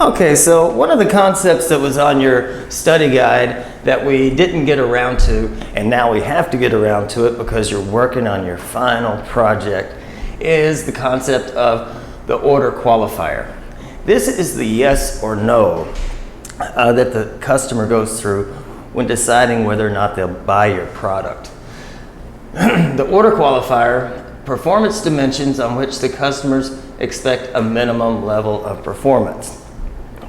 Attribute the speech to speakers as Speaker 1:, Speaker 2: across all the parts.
Speaker 1: Okay, so one of the concepts that was on your study guide that we didn't get around to, and now we have to get around to it because you're working on your final project, is the concept of the order qualifier. This is the yes or no that the customer goes through when deciding whether or not they'll buy your product. The order qualifier, performance dimensions on which the customers expect a minimum level of performance.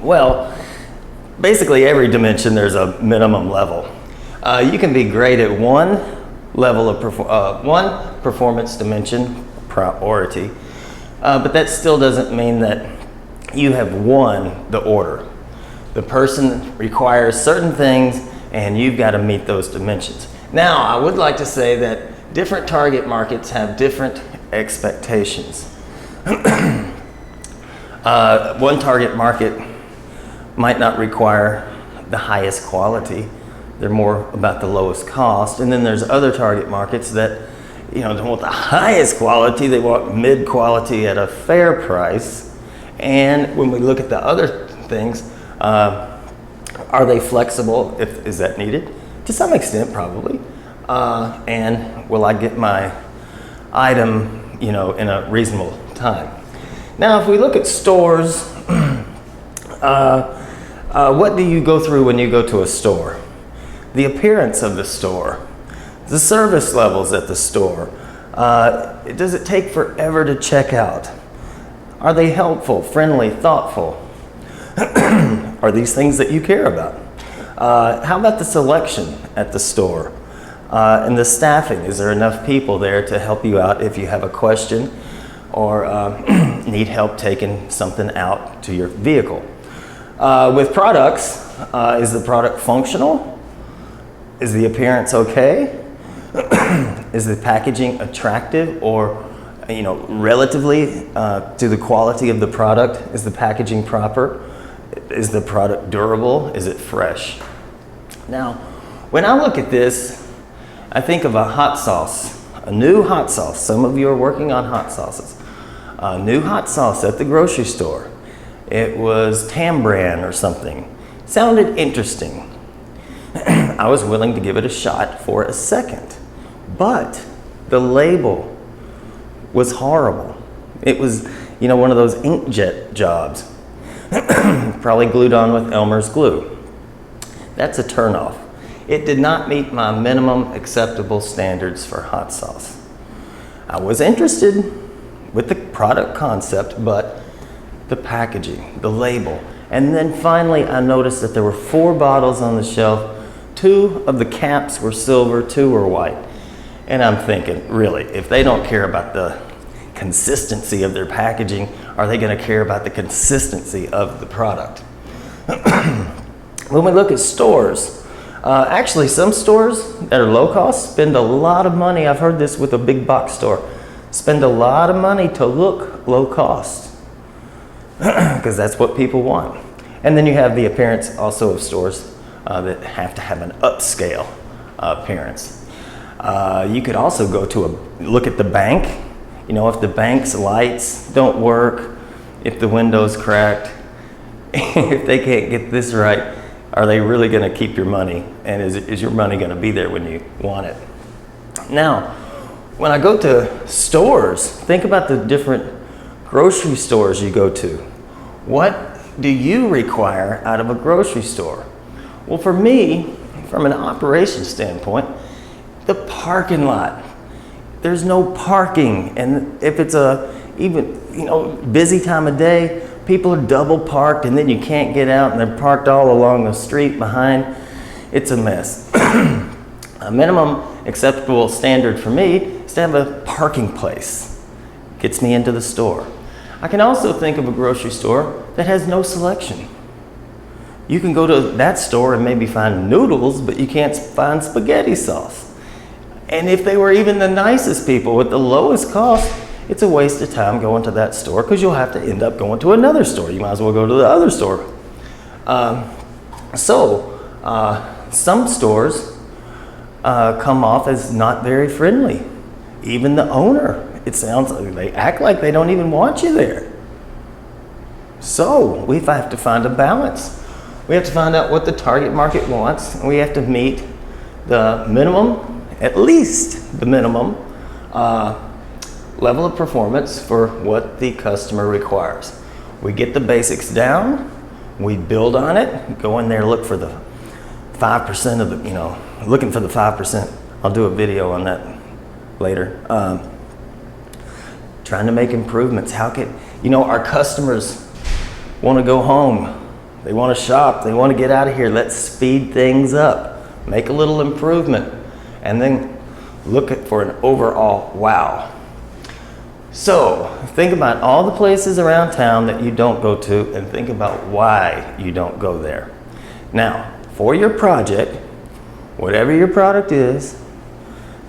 Speaker 1: Well, basically every dimension there's a minimum level. You can be great at one level of one performance dimension, priority, but that still doesn't mean that you have won the order. The person requires certain things and you've got to meet those dimensions. Now, I would like to say that different target markets have different expectations. One target market might not require the highest quality. They're more about the lowest cost. And then there's other target markets that, don't want the highest quality. They want mid quality at a fair price. And when we look at the other things, are they flexible? Is that needed? To some extent, probably. And will I get my item, in a reasonable time? Now, if we look at stores, what do you go through when you go to a store? The appearance of the store, the service levels at the store. Does it take forever to check out? Are they helpful, friendly, thoughtful? Are these things that you care about? How about the selection at the store? And the staffing, is there enough people there to help you out if you have a question or need help taking something out to your vehicle? With products, is the product functional? Is the appearance okay? Is the packaging attractive or, relatively to the quality of the product? Is the packaging proper? Is the product durable? Is it fresh? Now, when I look at this, I think of a hot sauce, a new hot sauce. Some of you are working on hot sauces. A new hot sauce at the grocery store. It was Tambran or something. Sounded interesting. I was willing to give it a shot for a second. But the label was horrible. It was, one of those inkjet jobs. Probably glued on with Elmer's glue. That's a turnoff. It did not meet my minimum acceptable standards for hot sauce. I was interested with the product concept, but the packaging, the label. And then finally, I noticed that there were 4 bottles on the shelf. 2 of the caps were silver, 2 were white. And I'm thinking, really, if they don't care about the consistency of their packaging, are they going to care about the consistency of the product? When we look at stores, actually some stores that are low cost spend a lot of money. I've heard this with a big box store. Spend a lot of money to look low cost because that's what people want. And then you have the appearance also of stores that have to have an upscale appearance. You could also go to look at the bank. If the bank's lights don't work, if the window's cracked, if they can't get this right, are they really going to keep your money? And is your money going to be there when you want it? Now, when I go to stores, think about the different grocery stores you go to. What do you require out of a grocery store? Well, for me, from an operations standpoint, the parking lot. There's no parking, and if it's busy time of day, people are double parked, and then you can't get out, and they're parked all along the street behind. It's a mess. A minimum acceptable standard for me is to have a parking place. Gets me into the store. I can also think of a grocery store that has no selection. You can go to that store and maybe find noodles, but you can't find spaghetti sauce. And if they were even the nicest people with the lowest cost, it's a waste of time going to that store because you'll have to end up going to another store. You might as well go to the other store. Some stores come off as not very friendly. Even the owner, it sounds like they act like they don't even want you there. So we have to find a balance. We have to find out what the target market wants, and we have to meet the minimum, at least the minimum level of performance for what the customer requires. We get the basics down, we build on it, go in there, look for the 5% of the, looking for the 5%. I'll do a video on that later. Trying to make improvements. How can, our customers want to go home. They want to shop. They want to get out of here. Let's speed things up. Make a little improvement. And then look for an overall wow. So think about all the places around town that you don't go to and think about why you don't go there. Now, for your project, whatever your product is,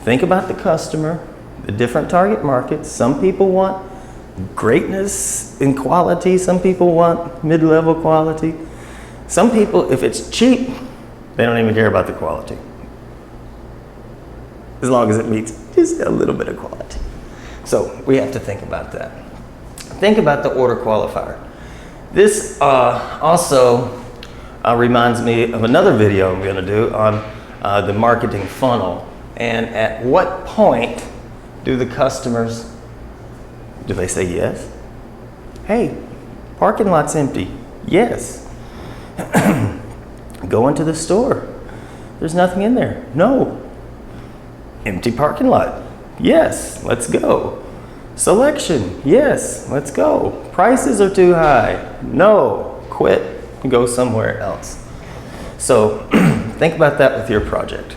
Speaker 1: think about the customer, the different target markets. Some people want greatness in quality. Some people want mid-level quality. Some people, if it's cheap, they don't even care about the quality, as long as it meets just a little bit of quality. So we have to think about that. Think about the order qualifier. This also reminds me of another video I'm going to do on the marketing funnel. And at what point do the customers, do they say yes? Hey, parking lot's empty. Yes. Go into the store. There's nothing in there. No. Empty parking lot. Yes, let's go. Selection. Yes, let's go. Prices are too high. No, quit. Go somewhere else. So think about that with your project.